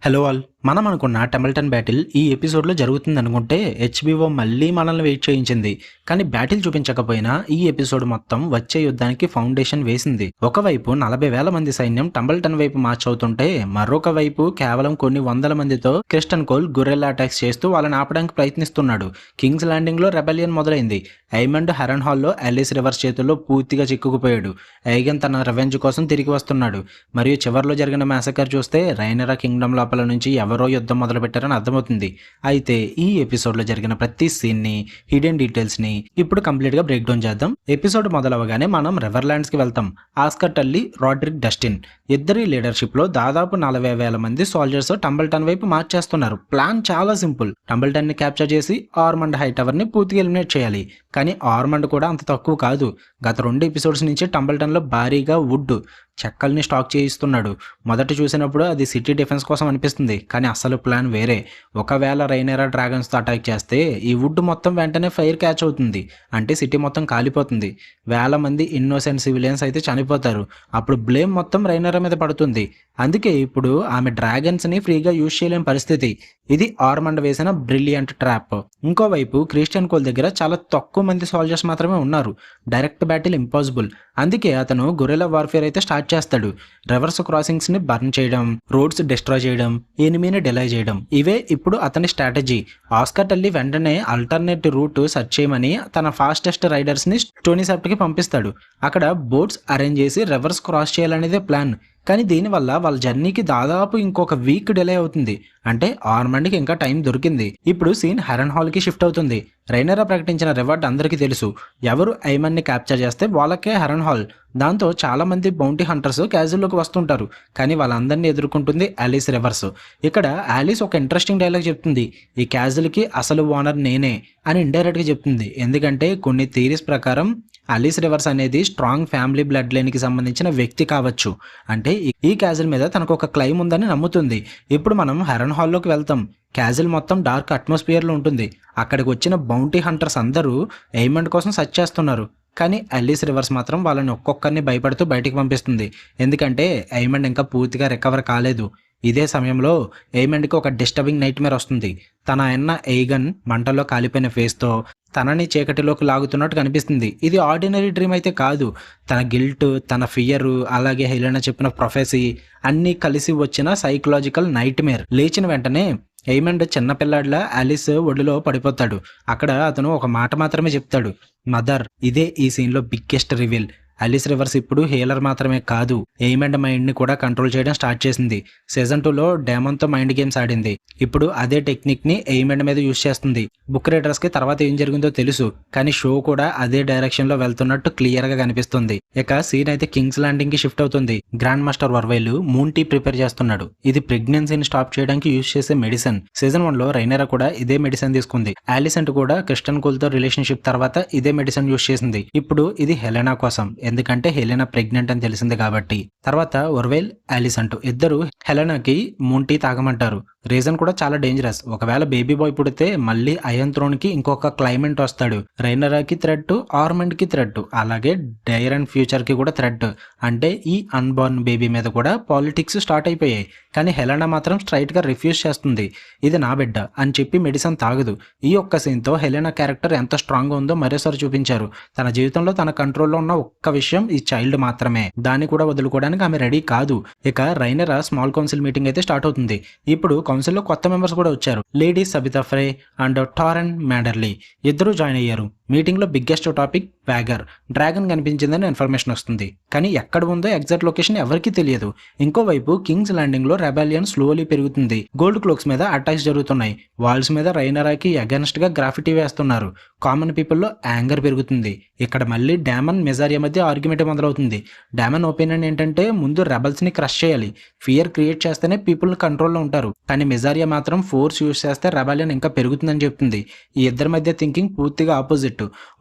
Hello all, మనం అనుకున్న టెంబల్టన్ battle ఈ ఎపిసోడ్లో జరుగుతుంది అనుకుంటే హెచ్బిఓ మళ్ళీ మనల్ని వెయిట్ చేయించింది. కానీ బ్యాటిల్ చూపించకపోయినా ఈ ఎపిసోడ్ మొత్తం వచ్చే యుద్ధానికి ఫౌండేషన్ వేసింది. ఒకవైపు 40,000 మంది సైన్యం టెంబల్టన్ వైపు మార్చ్ అవుతుంటే, మరొక వైపు కేవలం కొన్ని వందల మందితో క్రిస్టన్ కోల్ గొర్రెల్లా అటాక్స్ చేస్తూ వాళ్ళని ఆపడానికి ప్రయత్నిస్తున్నాడు. కింగ్స్ ల్యాండింగ్ లో రెబెలియన్ మొదలైంది. ఎయిమండ్ హెరన్ హాల్లో ఆలిస్ రివర్స్ చేతుల్లో పూర్తిగా చిక్కుకుపోయాడు. ఎయిగన్ తన రెవెంజ్ కోసం తిరిగి వస్తున్నాడు. మరియు చివరిలో జరిగిన మ్యాసకర్ చూస్తే రైనరా కింగ్డమ్ లోపల నుంచి ఎవరో యుద్ధం మొదలు పెట్టారని అర్థమవుతుంది. అయితే ఈ ఎపిసోడ్ లో జరిగిన ప్రతి సీన్ ని, హిడెన్ డీటెయిల్స్ ని ఇప్పుడు కంప్లీట్ గా బ్రేక్ డౌన్ చేద్దాం. ఎపిసోడ్ మొదలవగానే మనం రెవర్లాండ్స్ కి వెళ్తాం. ఆస్కర్ టల్లీ, రాడ్రిక్ డస్టిన్ ఇద్దరి లీడర్షిప్ లో దాదాపు 40,000 మంది సోల్జర్స్ టంబల్టన్ వైపు మార్చేస్తున్నారు. ప్లాన్ చాలా సింపుల్. టంబల్టన్ ని క్యాప్చర్ చేసి ఆర్మండ్ హై టవర్ ని పూర్తిగా ఎలిమినేట్ చేయాలి. కానీ ఆర్మండ్ కూడా అంత తక్కువ కాదు. గత 2 ఎపిసోడ్స్ నుంచి టంబల్టన్ లో భారీగా వుడ్, చెక్కల్ని స్టాక్ చేయిస్తున్నాడు. మొదట చూసినప్పుడు అది సిటీ డిఫెన్స్ కోసం అనిపిస్తుంది, కానీ అసలు ప్లాన్ వేరే. ఒకవేళ రైనరా డ్రాగన్స్ తో అటాక్ చేస్తే ఈ వుడ్ మొత్తం వెంటనే ఫైర్ క్యాచ్ అవుతుంది. అంటే సిటీ మొత్తం కాలిపోతుంది. వేల మంది ఇన్నోసెంట్ సివిలియన్స్ అయితే చనిపోతారు. అప్పుడు బ్లేమ్ మొత్తం రైనరా మీద పడుతుంది. అందుకే ఇప్పుడు ఆమె డ్రాగన్స్ ని ఫ్రీగా యూజ్ చేయలేని పరిస్థితి. ఇది ఆర్మండ్ వేసిన బ్రిలియంట్ ట్రాప్. ఇంకోవైపు క్రిస్టియన్ కోల్ దగ్గర చాలా తక్కువ మంది సోల్జర్స్ మాత్రమే ఉన్నారు. Direct battle impossible. అందుకే అతను గొరిల్లా వార్ఫేర్ అయితే స్టార్ట్ చేస్తాడు. రివర్స్ క్రాసింగ్స్ ని బర్న్ చేయడం, రోడ్స్ డిస్ట్రాయ్ చేయడం, ఎనిమీని డిలై చేయడం, ఇవే ఇప్పుడు అతని స్ట్రాటజీ. ఆస్కర్ టల్లీ వెంటనే ఆల్టర్నేట్ రూట్ సెర్చ్ చేయమని తన ఫాస్టెస్ట్ రైడర్స్ ని స్టోనీసెప్ట్ కి పంపిస్తాడు. అక్కడ బోట్స్ అరేంజ్ చేసి రివర్స్ క్రాస్ చేయాలనేదే ప్లాన్. కానీ దీనివల్ల వాళ్ళ జర్నీకి దాదాపు ఇంకొక వీక్ డిలే అవుతుంది. అంటే ఆర్మండ్కి ఇంకా టైం దొరికింది. ఇప్పుడు సీన్ హెరన్ హాల్ కి షిఫ్ట్ అవుతుంది. రైనరా ప్రకటించిన రివార్డ్ అందరికీ తెలుసు. ఎవరు ఐమన్ ని క్యాప్చర్ చేస్తే వాళ్ళకే హెరన్ హాల్. దాంతో చాలా మంది బౌంటీ హంటర్స్ క్యాజువల్లోకి వస్తుంటారు. కానీ వాళ్ళందరినీ ఎదుర్కొంటుంది ఆలిస్ రివర్స్. ఇక్కడ ఆలిస్ ఒక ఇంట్రెస్టింగ్ డైలాగ్ చెప్తుంది. ఈ క్యాజువల్ కి అసలు ఓనర్ నేనే అని ఇండైరెక్ట్ గా చెప్తుంది. ఎందుకంటే కొన్ని థియరీస్ ప్రకారం ఆలిస్ రివర్స్ అనేది స్ట్రాంగ్ ఫ్యామిలీ బ్లడ్ లైన్ కి సంబంధించిన వ్యక్తి కావచ్చు. అంటే ఈ క్యాజువల్ మీద తనకు ఒక క్లెయిమ్ ఉందని నమ్ముతుంది. ఇప్పుడు మనం హెరన్ హాల్లోకి వెళ్తాం. క్యాజువల్ మొత్తం డార్క్ అట్మాస్ఫియర్లో ఉంటుంది. అక్కడికి వచ్చిన బౌంటీ హంటర్స్ అందరూ ఎయిమండ్ కోసం సర్చ్ చేస్తున్నారు. కానీ ఆలిస్ రివర్స్ మాత్రం వాళ్ళని ఒక్కొక్కరిని భయపడుతూ బయటికి పంపిస్తుంది. ఎందుకంటే ఎయిమండ్ ఇంకా పూర్తిగా రికవర్ కాలేదు. ఇదే సమయంలో ఎయిమండ్కి ఒక డిస్టర్బింగ్ నైట్ మేర్ వస్తుంది. తన అన్న ఎయిగన్ మంటల్లో కాలిపోయిన ఫేస్తో తనని చీకటిలోకి లాగుతున్నట్టు కనిపిస్తుంది. ఇది ఆర్డినరీ డ్రీమ్ అయితే కాదు. తన గిల్ట్, తన ఫియర్, అలాగే హెలెనా చెప్పిన ప్రొఫెసీ అన్నీ కలిసి వచ్చిన సైకలాజికల్ నైట్ మేర్. లేచిన వెంటనే ఎయిమండ్ చిన్నపిల్లాడిలా ఆలిస్ ఒడిలో పడిపోతాడు. అక్కడ అతను ఒక మాట మాత్రమే చెప్తాడు, మదర్. ఇదే ఈ సీన్లో బిగ్గెస్ట్ రివీల్. ఆలిస్ రివర్స్ ఇప్పుడు హీలర్ మాత్రమే కాదు, ఎయిమండ్ మైండ్ ని కూడా కంట్రోల్ చేయడం స్టార్ట్ చేసింది. సీజన్ 2లో డేమన్ తో మైండ్ గేమ్స్ ఆడింది. ఇప్పుడు అదే టెక్నిక్ ని ఎయిమండ్ మీద యూజ్ చేస్తుంది. బుక్ రీడర్స్ కి తర్వాత ఏం జరిగిందో తెలుసు, కానీ షో కూడా అదే డైరెక్షన్ లో వెళ్తున్నట్టు క్లియర్ గా కనిపిస్తుంది. ఇక సీన్ అయితే కింగ్స్ ల్యాండింగ్ కి షిఫ్ట్ అవుతుంది. Grand master Orwyle moon tea prepare చేస్తున్నాడు. ఇది ప్రెగ్నెన్సీని స్టాప్ చేయడానికి యూజ్ చేసే మెడిసిన్. సీజన్ 1లో రైనరా కూడా ఇదే మెడిసిన్ తీసుకుంది. ఆలిసెంట్ కూడా క్రిస్టన్ కోల్ తో రిలేషన్షిప్ తర్వాత ఇదే మెడిసిన్ యూజ్ చేసింది. ఇప్పుడు ఇది హెలెనా కోసం, ఎందుకంటే హెలెనా ప్రెగ్నెంట్ అని తెలిసింది కాబట్టి. తర్వాత వర్వైల్, ఆలిసెంట్ ఇద్దరు హెలెనాకి మూన్ టీ తాగమంటారు. రీజన్ కూడా చాలా డేంజరస్. ఒకవేళ బేబీ బాయ్ పుడితే మళ్ళీ అయన్ థ్రోన్ కి ఇంకొక క్లైమెంట్ వస్తాడు. రైనరాకి థ్రెట్, ఆర్మండ్ కి థ్రెట్, అలాగే డైరన్ ఫ్యూచర్ కి కూడా థ్రెట్. అంటే ఈ అన్బార్న్ బేబీ మీద కూడా పాలిటిక్స్ స్టార్ట్ అయిపోయాయి. కానీ హెలెనా మాత్రం స్ట్రైట్ గా రిఫ్యూజ్ చేస్తుంది. ఇది నా బిడ్డ అని చెప్పి మెడిసిన్ తాగదు. ఈ ఒక్క సీన్ తో హెలెనా క్యారెక్టర్ ఎంత స్ట్రాంగ్ గా ఉందో మరోసారి చూపించారు. తన జీవితంలో తన కంట్రోల్లో ఉన్న ఒక్క విషయం ఈ చైల్డ్ మాత్రమే. దాన్ని కూడా వదులుకోవడానికి ఆమె రెడీ కాదు. ఇక రైనరా స్మాల్ కౌన్సిల్ మీటింగ్ అయితే స్టార్ట్ అవుతుంది. ఇప్పుడు కౌన్సిల్లో కొత్త మెంబర్స్ కూడా వచ్చారు. లేడీ సబితా ఫ్రే అండ్ టారెన్ మ్యాండర్లీ ఇద్దరు జాయిన్ అయ్యారు. మీటింగ్ లో బిగ్గెస్ట్ టాపిక్ వ్యాగర్. డ్రాగన్ కనిపించిందని ఇన్ఫర్మేషన్ వస్తుంది, కానీ ఎక్కడ ఉందో ఎగ్జాక్ట్ లొకేషన్ ఎవరికీ తెలియదు. ఇంకోవైపు కింగ్స్ ల్యాండింగ్ లో రెబెలియన్ స్లోలీ పెరుగుతుంది. గోల్డ్ క్లోక్స్ మీద అటాక్స్ జరుగుతున్నాయి. వాల్స్ మీద రైనరాకి అగెన్స్ట్ గా గ్రాఫిటీ వేస్తున్నారు. కామన్ పీపుల్ లో యాంగర్ పెరుగుతుంది. ఇక్కడ మళ్ళీ డామన్ మెజారియా మధ్య ఆర్గ్యుమెంట్ మొదలవుతుంది. డామన్ ఒపీనియన్ ఏంటంటే ముందు రెబల్స్ ని క్రష్ చేయాలి. ఫియర్ క్రియేట్ చేస్తేనే పీపుల్ కంట్రోల్లో ఉంటారు. కానీ మెజారియా మాత్రం ఫోర్స్ యూజ్ చేస్తే రెబెలియన్ ఇంకా పెరుగుతుందని చెప్తుంది. ఈ ఇద్దరి మధ్య థింకింగ్ పూర్తిగా ఆపోజిట్.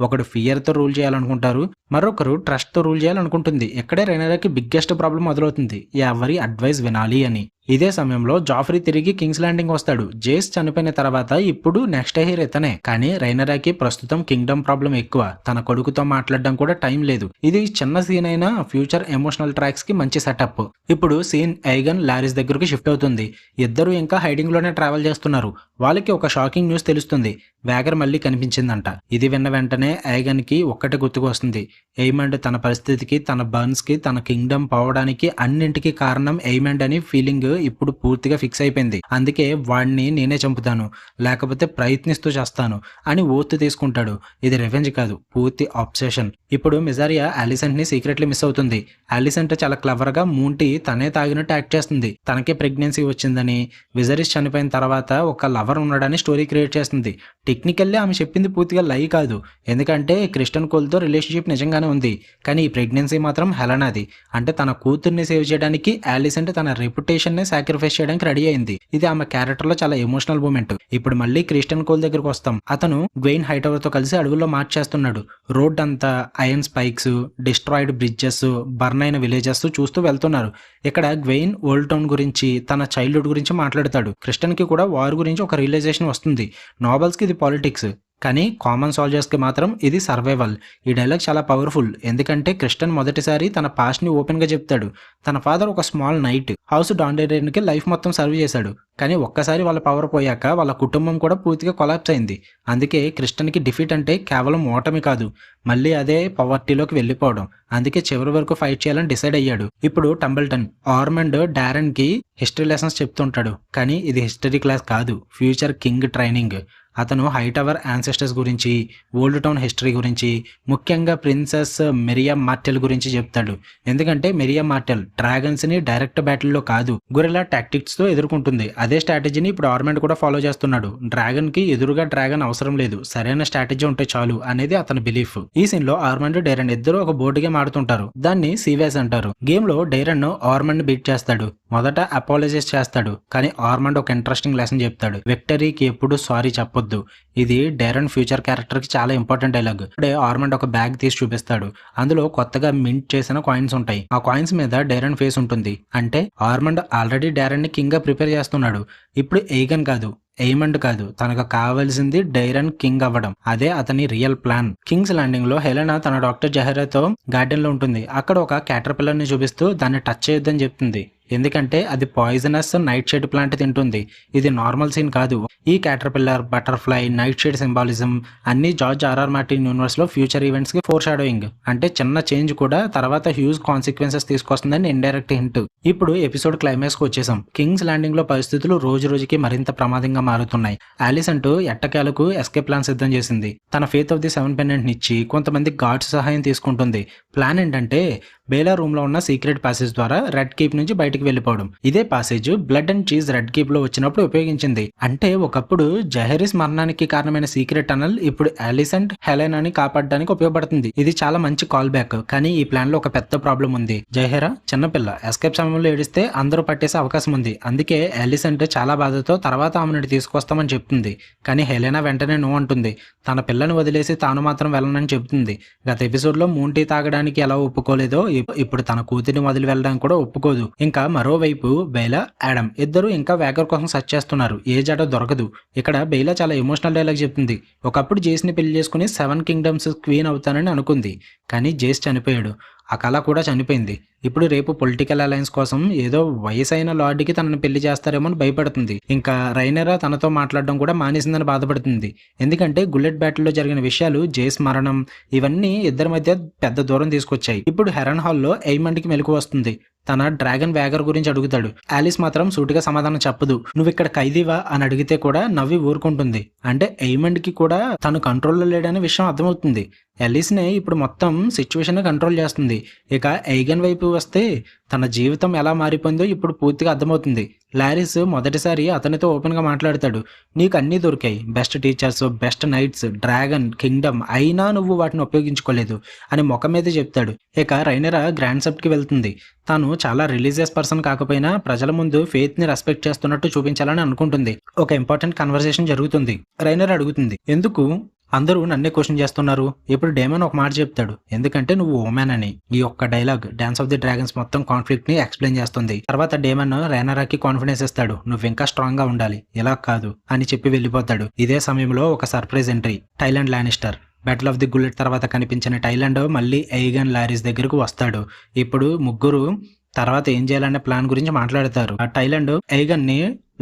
ఒకడు ఫియర్ తో రూల్ చేయాలనుకుంటారు, మరొకరు ట్రస్ట్ తో రూల్ చేయాలనుకుంటుంది. ఇక్కడే రైనరాకి బిగ్గెస్ట్ ప్రాబ్లం మొదలవుతుంది, ఎవరి అడ్వైస్ వినాలి అని. ఇదే సమయంలో జాఫ్రీ తిరిగి కింగ్స్ ల్యాండింగ్ వస్తాడు. జేస్ చనిపోయిన తర్వాత ఇప్పుడు నెక్స్ట్ హెయిర్ ఇతనే. కానీ రైనరాకి ప్రస్తుతం కింగ్డమ్ ప్రాబ్లం ఎక్కువ. తన కొడుకుతో మాట్లాడడం కూడా టైం లేదు. ఇది చిన్న సీన్ అయినా ఫ్యూచర్ ఎమోషనల్ ట్రాక్స్ కి మంచి సెటప్. ఇప్పుడు సీన్ ఐగన్ లారిస్ దగ్గరకు షిఫ్ట్ అవుతుంది. ఇద్దరు ఇంకా హైడింగ్ లోనే ట్రావెల్ చేస్తున్నారు. వాళ్ళకి ఒక షాకింగ్ న్యూస్ తెలుస్తుంది. వ్యాగర్ మళ్ళీ కనిపించిందంట. ఇది విన్న వెంటనే ఐగన్ కి ఒక్కటే గుర్తుకు వస్తుంది. ఎయిమండ్ తన పరిస్థితికి, తన బర్న్స్ కి, తన కింగ్డమ్ పోవడానికి అన్నింటికి కారణం ఎయిమండ్ అని ఫీలింగ్ ఇప్పుడు పూర్తిగా ఫిక్స్ అయిపోయింది. అందుకే వాడిని నేనే చంపుతాను, లేకపోతే ప్రయత్నిస్తూ చేస్తాను అని ఓత్ తీసుకుంటాడు. ఇది రివెంజ్ కాదు, పూర్తి ఆబ్సెషన్. ఇప్పుడు మిజారియా అలిసెంట్ ని సీక్రెట్లీ మిస్ అవుతుంది. అలిసెంట్ చాలా క్లవర్ గా మూంటి తనే తాగినట్టు యాక్ట్ చేస్తుంది. తనకే ప్రెగ్నెన్సీ వచ్చిందని, విజరిస్ చనిపోయిన తర్వాత ఒక లవర్ ఉన్నాడని స్టోరీ క్రియేట్ చేస్తుంది. టెక్నికల్లీ ఆమె చెప్పింది పూర్తిగా లై కాదు, ఎందుకంటే క్రిస్టియన్ కోల్తో రిలేషన్షిప్ నిజంగానే ఉంది. కానీ ఈ ప్రెగ్నెన్సీ మాత్రం హెలనాది. అంటే తన కూతుర్ని సేవ్ చేయడానికి అలిసెంట్ తన రెప్యుటేషన్ ని సాక్రిఫైస్ చేయడానికి రెడీ అయింది. ఇది ఆమె క్యారెక్టర్ లో చాలా ఎమోషనల్ మూమెంట్. ఇప్పుడు మళ్ళీ క్రిస్టియన్ కోల్ దగ్గరకు వస్తాం. అతను గ్వెయిన్ హైటవర్ తో కలిసి అడవుల్లో మార్చ్ చేస్తున్నాడు. రోడ్ అంతా iron spikes, destroyed bridges, burn అయిన విలేజెస్ చూస్తూ వెళ్తున్నారు. ఇక్కడ గ్వెయిన్ ఓల్డ్ టౌన్ గురించి, తన చైల్డ్హుడ్ గురించి మాట్లాడతాడు. క్రిస్టియన్ కి కూడా వార్ గురించి ఒక రియలైజేషన్ వస్తుంది. నావెల్స్ కి ఇది పాలిటిక్స్, కానీ కామన్ సోల్జర్స్ కి మాత్రం ఇది సర్వైవల్. ఈ డైలాగ్ చాలా పవర్ఫుల్, ఎందుకంటే క్రిస్టియన్ మొదటిసారి తన పాస్ట్ ని ఓపెన్ గా చెప్తాడు. తన ఫాదర్ ఒక స్మాల్ నైట్ హౌస్ డాండేరియన్ కి లైఫ్ మొత్తం సర్వ్ చేశాడు. కానీ ఒక్కసారి వాళ్ళ పవర్ పోయాక వాళ్ళ కుటుంబం కూడా పూర్తిగా కొలాప్స్ అయింది. అందుకే క్రిస్టియన్ కి డిఫీట్ అంటే కేవలం ఓటమి కాదు, మళ్ళీ అదే పవర్టీలోకి వెళ్ళిపోవడం. అందుకే చివరి వరకు ఫైట్ చేయాలని డిసైడ్ అయ్యాడు. ఇప్పుడు టంబల్టన్ ఆర్మండ్ డారెన్ కి హిస్టరీ లెసన్స్ చెప్తుంటాడు. కానీ ఇది హిస్టరీ క్లాస్ కాదు, ఫ్యూచర్ కింగ్ ట్రైనింగ్. అతను హైటవర్ యాన్సెస్టర్స్ గురించి, ఓల్డ్ టౌన్ హిస్టరీ గురించి, ముఖ్యంగా ప్రిన్సెస్ మెరియా మార్టెల్ గురించి చెప్తాడు. ఎందుకంటే మెరియా మార్టెల్ డ్రాగన్స్ ని డైరెక్ట్ బ్యాటిల్లో కాదు, గొరిల్లా టాక్టిక్స్ తో ఎదుర్కొంటుంది. అదే స్ట్రాటజీని ఇప్పుడు ఆర్మెంట్ కూడా ఫాలో చేస్తున్నాడు. డ్రాగన్ కి ఎదురుగా డ్రాగన్ అవసరం లేదు, సరైన స్ట్రాటజీ ఉంటే చాలు అనేది అతని బిలీఫ్. ఈ సీన్ లో ఆర్మండ్ డైరన్ ఇద్దరు ఒక బోర్డు గేమ్ ఆడుతుంటారు. దాన్ని సీవేస్ అంటారు. గేమ్ లో డైరన్ ఆర్మండ్ బీట్ చేస్తాడు. మొదట అపాలజైజ్ చేస్తాడు, కానీ ఆర్మండ్ ఒక ఇంట్రెస్టింగ్ లెసన్ చెప్తాడు. విక్టరీకి ఎప్పుడు సారీ చెప్పొద్దు. ఇది డైరన్ ఫ్యూచర్ క్యారెక్టర్ కి చాలా ఇంపార్టెంట్ డైలాగ్. ఇప్పుడే ఆర్మండ్ ఒక బ్యాగ్ తీసి చూపిస్తాడు. అందులో కొత్తగా మింట్ చేసిన కాయిన్స్ ఉంటాయి. ఆ కాయిన్స్ మీద డైరన్ ఫేస్ ఉంటుంది. అంటే ఆర్మండ్ ఆల్రెడీ డైరన్ ని కింగ్ గా ప్రిపేర్ చేస్తున్నాడు. ఇప్పుడు ఎయిగన్ కాదు, ఎయిమండ్ కాదు, తనకు కావాల్సింది డైరన్ కింగ్ అవ్వడం. అదే అతని రియల్ ప్లాన్. కింగ్స్ ల్యాండింగ్ లో హెలెనా తన డాక్టర్ జహరాతో గార్డెన్ లో ఉంటుంది. అక్కడ ఒక క్యాటర్పిల్లర్ ని చూపిస్తూ దాన్ని టచ్ చేయొద్దని చెప్తుంది. ఎందుకంటే అది పాయిజనస్ నైట్ షేడ్ ప్లాంట్ తింటుంది. ఇది నార్మల్ సీన్ కాదు. ఈ caterpillar, butterfly, night shade symbolism అన్ని జార్జ్ ఆర్ఆర్ మార్టిన్ యూనివర్స్ లో ఫ్యూచర్ ఈవెంట్స్ కి ఫోర్ షాడోయింగ్. అంటే చిన్న చేంజ్ కూడా తర్వాత హ్యూజ్ కాన్సిక్వెన్సెస్ తీసుకొస్తుందని ఇండైరెక్ట్ హింట్. ఇప్పుడు ఎపిసోడ్ క్లైమాక్స్ కు వచ్చేసాం. కింగ్స్ ల్యాండింగ్ లో పరిస్థితులు రోజు రోజుకి మరింత ప్రమాదంగా మారుతున్నాయి. అలిసెంట్ ఎట్టకేలకు ఎస్కేప్ ప్లాన్ సిద్ధం చేసింది. తన ఫేత్ ఆఫ్ ది 7 పెండెంట్ నిచ్చి కొంతమంది గార్డ్స్ సహాయం తీసుకుంటుంది. ప్లాన్ ఏంటంటే బేలా రూమ్ లో ఉన్న సీక్రెట్ ప్యాసేజ్ ద్వారా రెడ్ కీప్ నుంచి బయటికి వెళ్ళిపోవడం. ఇదే passage blood and cheese red keep లో వచ్చినప్పుడు ఉపయోగించింది. అంటే ఒకప్పుడు జహరిస్ మరణానికి కారణమైన సీక్రెట్ టనల్ ఇప్పుడు అలిసెంట్ హెలెనాని కాపాడడానికి ఉపయోగపడుతుంది. ఇది చాలా మంచి కాల్ బ్యాక్. కానీ ఈ ప్లాన్ లో ఒక పెద్ద ప్రాబ్లం ఉంది. జహెరా చిన్నపిల్ల, ఎస్కేప్ సమయంలో ఏడిస్తే అందరూ పట్టేసే అవకాశం ఉంది. అందుకే అలిసెంట్ చాలా బాధతో తర్వాత ఆమెను తీసుకొస్తామని చెప్తుంది. కానీ హెలెనా వెంటనే నో అంటుంది. తన పిల్లని వదిలేసి తాను మాత్రం వెళ్ళనని చెప్తుంది. గత ఎపిసోడ్ లో మూన్ టీ తాగడానికి ఎలా ఒప్పుకోలేదో ఇప్పుడు తన కూతురిని వదిలి వెళ్ళడానికి కూడా ఒప్పుకోదు. ఇంకా మరోవైపు బెయిలా, యాడమ్ ఇద్దరు ఇంకా వ్యాగర్ కోసం సెర్చ్ చేస్తున్నారు. ఏ జడ దొరకదు. ఇక్కడ బెయిలా చాలా ఎమోషనల్ డైలాగ్ చెప్తుంది. ఒకప్పుడు జేస్ ని పెళ్లి చేసుకుని 7 కింగ్డమ్స్ క్వీన్ అవుతానని అనుకుంది. కానీ జేస్ చనిపోయాడు. ఆ కళ కూడా చనిపోయింది. ఇప్పుడు రేపు పొలిటికల్ అలయన్స్ కోసం ఏదో వయసైన లార్డ్కి తనని పెళ్లి చేస్తారేమో అని భయపడుతుంది. ఇంకా రైనెరా తనతో మాట్లాడడం కూడా మానేసిందని బాధపడుతుంది. ఎందుకంటే గుల్లెట్ బ్యాటిల్లో జరిగిన విషయాలు, జేస్ మరణం, ఇవన్నీ ఇద్దరి మధ్య పెద్ద దూరం తీసుకొచ్చాయి. ఇప్పుడు హెరన్ హాల్లో ఎయిమండ్కి మెలకు వస్తుంది. తన డ్రాగన్ వ్యాగర్ గురించి అడుగుతాడు. ఆలిస్ మాత్రం సూటిగా సమాధానం చెప్పదు. నువ్వు ఇక్కడ ఖైదీవా అని అడిగితే కూడా నవ్వి ఊరుకుంటుంది. అంటే ఎయిమండ్ కి కూడా తను కంట్రోల్లో లేడనే విషయం అర్థమవుతుంది. ఎలిస్నే ఇప్పుడు మొత్తం సిచ్యువేషన్ కంట్రోల్ చేస్తుంది. ఇక ఎయిగన్ వైపు వస్తే తన జీవితం ఎలా మారిపోయిందో ఇప్పుడు పూర్తిగా అర్థమవుతుంది. లారిస్ మొదటిసారి అతనితో ఓపెన్ గా మాట్లాడతాడు. నీకు అన్నీ దొరికాయి, best teachers, best nights, dragon, Kingdom, అయినా నువ్వు వాటిని ఉపయోగించుకోలేదు అని ముఖం మీద చెప్తాడు. ఇక రైనెరా గ్రాండ్ సెప్ట్ కి వెళ్తుంది. తాను చాలా రిలీజియస్ పర్సన్ కాకపోయినా ప్రజల ముందు ఫెయిత్ ని రెస్పెక్ట్ చేస్తున్నట్టు చూపించాలని అనుకుంటుంది. ఒక ఇంపార్టెంట్ కన్వర్సేషన్ జరుగుతుంది. రైనర్ అడుగుతుంది, ఎందుకు అందరూ నన్నే క్వశ్చన్ చేస్తున్నారు. ఇప్పుడు డేమన్ ఒక మాట చెప్తాడు, ఎందుకంటే నువ్వు ఉమెన్ అని. ఈ ఒక్క dialogue dance of the dragons మొత్తం కాన్ఫ్లిక్ట్ ని ఎక్స్ప్లెయిన్ చేస్తుంది. తర్వాత డేమన్ రైనరాకి కాన్ఫిడెన్స్ ఇస్తాడు, నువ్వు ఇంకా స్ట్రాంగ్ గా ఉండాలి, ఇలా కాదు అని చెప్పి వెళ్ళిపోతాడు. ఇదే సమయంలో ఒక surprise entry. Tyland Lannister. Battle of the Gullet తర్వాత కనిపించిన టైలాండ్ మళ్ళీ ఎయిగన్ లారిస్ దగ్గరకు వస్తాడు. ఇప్పుడు ముగ్గురు తర్వాత ఏం చేయాలనే ప్లాన్ గురించి మాట్లాడతారు. ఆ టైలాండ్ ఎయిగన్ ని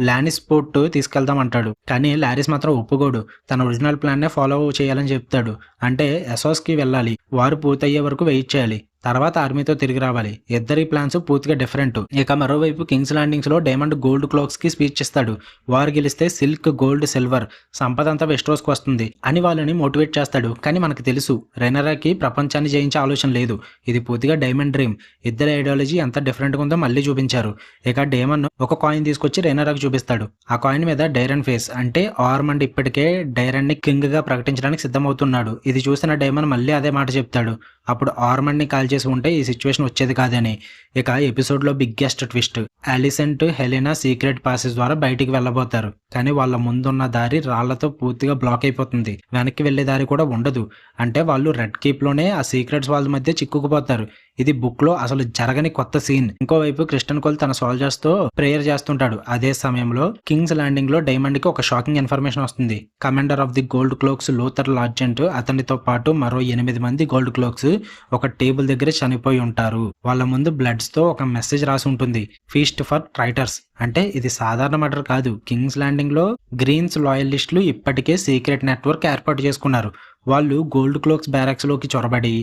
లానిస్ పోర్ట్ తీసుకెళ్దాం అంటాడు, కానీ లారిస్ మాత్రం ఒప్పుకోడు. తన ఒరిజినల్ ప్లాన్ నే ఫాలో చేయాలని చెప్తాడు. అంటే ఎసోస్ కి వెళ్ళాలి, వారు పూర్తయ్యే వరకు వెయిట్ చేయాలి, తర్వాత ఆర్మీతో తిరిగి రావాలి. ఇద్దరి ప్లాన్స్ పూర్తిగా డిఫరెంట్. ఇక మరోవైపు కింగ్స్ ల్యాండింగ్స్ లో డైమండ్ గోల్డ్ క్లోక్స్ కి స్పీచ్ ఇస్తాడు. వారు గెలిస్తే సిల్క్, గోల్డ్, సిల్వర్ సంపద అంతా వెస్ట్రోస్ కు వస్తుంది అని వాళ్ళని మోటివేట్ చేస్తాడు. కానీ మనకు తెలుసు రైనరాకి ప్రపంచాన్ని జయించే ఆలోచన లేదు. ఇది పూర్తిగా డైమండ్ డ్రీమ్. ఇద్దరి ఐడియాలజీ ఎంత డిఫరెంట్ గా ఉందో మళ్ళీ చూపించారు. ఇక డేమన్ ఒక కాయిన్ తీసుకొచ్చి రైనరాకి చూపిస్తాడు. ఆ కాయిన్ మీద డైరన్ ఫేస్ అంటే ఆర్మండ్ ఇప్పటికే డైరన్ ని కింగ్ గా ప్రకటించడానికి సిద్ధమవుతున్నాడు. ఇది చూసిన డైమన్ మళ్ళీ అదే మాట చెప్తాడు, అప్పుడు ఆర్మండ్ ని కాల్ చేసి ఉంటే ఈ సిచ్యువేషన్ వచ్చేది కాదని. ఇక ఎపిసోడ్ లో biggest twist, Alicent, Helena secret passes ద్వారా బయటికి వెళ్ళబోతారు. కానీ వాళ్ళ ముందున్న దారి రాళ్లతో పూర్తిగా బ్లాక్ అయిపోతుంది. వెనక్కి వెళ్లే దారి కూడా ఉండదు. అంటే వాళ్ళు రెడ్ కీప్ లోనే ఆ సీక్రెట్స్ వాళ్ళ మధ్య చిక్కుకుపోతారు. ఇది బుక్ లో అసలు జరగని కొత్త సీన్. ఇంకోవైపు క్రిస్టన్ కోల్ తన సోల్జర్స్ తో ప్రేయర్ చేస్తుంటాడు. అదే సమయంలో కింగ్స్ ల్యాండింగ్ లో డైమండ్ కి ఒక షాకింగ్ ఇన్ఫర్మేషన్ వస్తుంది. Commander of the gold cloaks Luthor Largent, అతనితో పాటు మరో 8 మంది గోల్డ్ క్లోక్స్ ఒక టేబుల్ దగ్గర చనిపోయి ఉంటారు. వాళ్ళ ముందు బ్లడ్స్ తో ఒక మెసేజ్ రాసి ఉంటుంది, ఫీస్ట్ ఫర్ ట్రైటర్స్. అంటే ఇది సాధారణ మర్డర్ కాదు. కింగ్స్ ల్యాండింగ్ లో గ్రీన్స్ లాయలిస్టులు ఇప్పటికే సీక్రెట్ నెట్వర్క్ ఏర్పాటు చేసుకున్నారు. వాళ్ళు గోల్డ్ క్లోక్స్ బ్యారక్స్ లోకి చొరబడి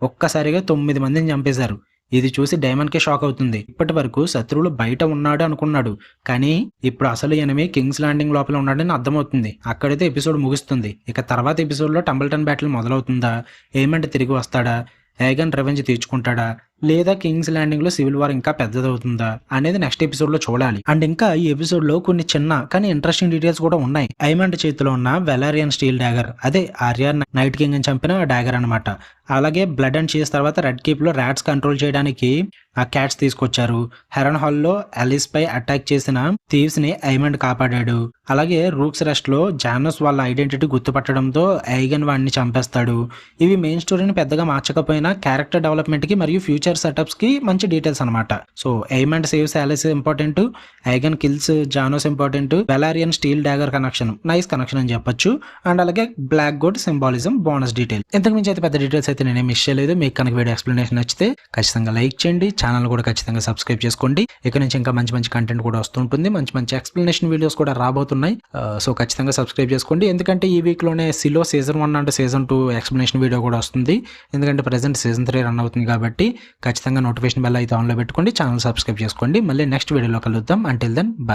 ఒక్కసారిగా 9 మందిని చంపేశారు. ఇది చూసి డైమండ్ కి షాక్ అవుతుంది. ఇప్పటి వరకు శత్రువులు బయట ఉన్నాడు అనుకున్నాడు, కానీ ఇప్పుడు అసలు ఎనిమి కింగ్స్ ల్యాండింగ్ లోపల ఉన్నాడని అర్థమవుతుంది. అక్కడైతే ఎపిసోడ్ ముగుస్తుంది. ఇక తర్వాత ఎపిసోడ్ లో టంబల్టన్ బ్యాటిల్ మొదలవుతుందా, ఏమంటే తిరిగి వస్తాడా, ఏగన్ రెవెంజ్ తీర్చుకుంటాడా, లేదా కింగ్స్ ల్యాండింగ్ లో సివిల్ వార్ ఇంకా పెద్దదవుతుందా అనేది నెక్స్ట్ ఎపిసోడ్ లో చూడాలి. అండ్ ఇంకా ఈ ఎపిసోడ్ లో కొన్ని చిన్న కానీ ఇంట్రెస్టింగ్ డీటెయిల్స్ కూడా ఉన్నాయి. ఐమండ్ చేతిలో ఉన్న వెలారియన్ స్టీల్ డాగర్, అదే ఆర్యా నైట్ కింగ్ అని చంపిన డాగర్ అనమాట. అలాగే బ్లడ్ అండ్ చీజ్ తర్వాత రెడ్ కీప్ లో ర్యాట్స్ కంట్రోల్ చేయడానికి ఆ క్యాట్స్ తీసుకొచ్చారు. హెరన్ హాల్ లో అలిస్ పై అటాక్ చేసిన థీవ్స్ ని ఐమండ్ కాపాడాడు. అలాగే రూక్స్ రెస్ట్ లో జానస్ వాళ్ళ ఐడెంటిటీ గుర్తుపట్టడంతో ఐగన్ వాడిని చంపేస్తాడు. ఇవి మెయిన్ స్టోరీని పెద్దగా మార్చకపోయినా క్యారెక్టర్ డెవలప్మెంట్ కి మరియు ఫ్యూచర్ సెటప్స్ కి మంచి డీటెయిల్స్ అనమాట. So Aemond saves Alys important, Aegon kills Janos important, Velaryon steel dagger connection nice connection అని చెప్పొచ్చు. అండ్ అలాగే black god symbolism bonus detail. ఇంతకు మించి అయితే పెద్ద డీటెయిల్స్ అయితే నేనే మిస్ చేయలేదు. మీకు కనుక వీడియో ఎక్స్ప్లెనేషన్ నచ్చితే ఖచ్చితంగా లైక్ చేయండి, ఛానల్ కూడా ఖచ్చితంగా సబ్స్క్రైబ్ చేసుకోండి. ఇక్కడ నుంచి ఇంకా మంచి మంచి కంటెంట్ కూడా వస్తుంటుంది, మంచి మంచి ఎక్స్ప్లెనేషన్ వీడియోస్ కూడా రాబోతున్నాయి. సో ఖచ్చితంగా సబ్స్క్రైబ్ చేసుకోండి. ఎందుకంటే ఈ వీక్ లోనే సిలో season 1 and season 2 explanation video కూడా వస్తుంది. ఎందుకంటే ప్రెసెంట్ సీజన్ 3 రన్ అవుతుంది కాబట్టి ఖచ్చితంగా నోటిఫికేషన్ బెల్ అయితే ఆన్లో పెట్టుకోండి, ఛానల్ సబ్స్క్రైబ్ చేసుకోండి. మళ్ళీ నెక్స్ట్ వీడియోలో కలుద్దాం. Until then bye.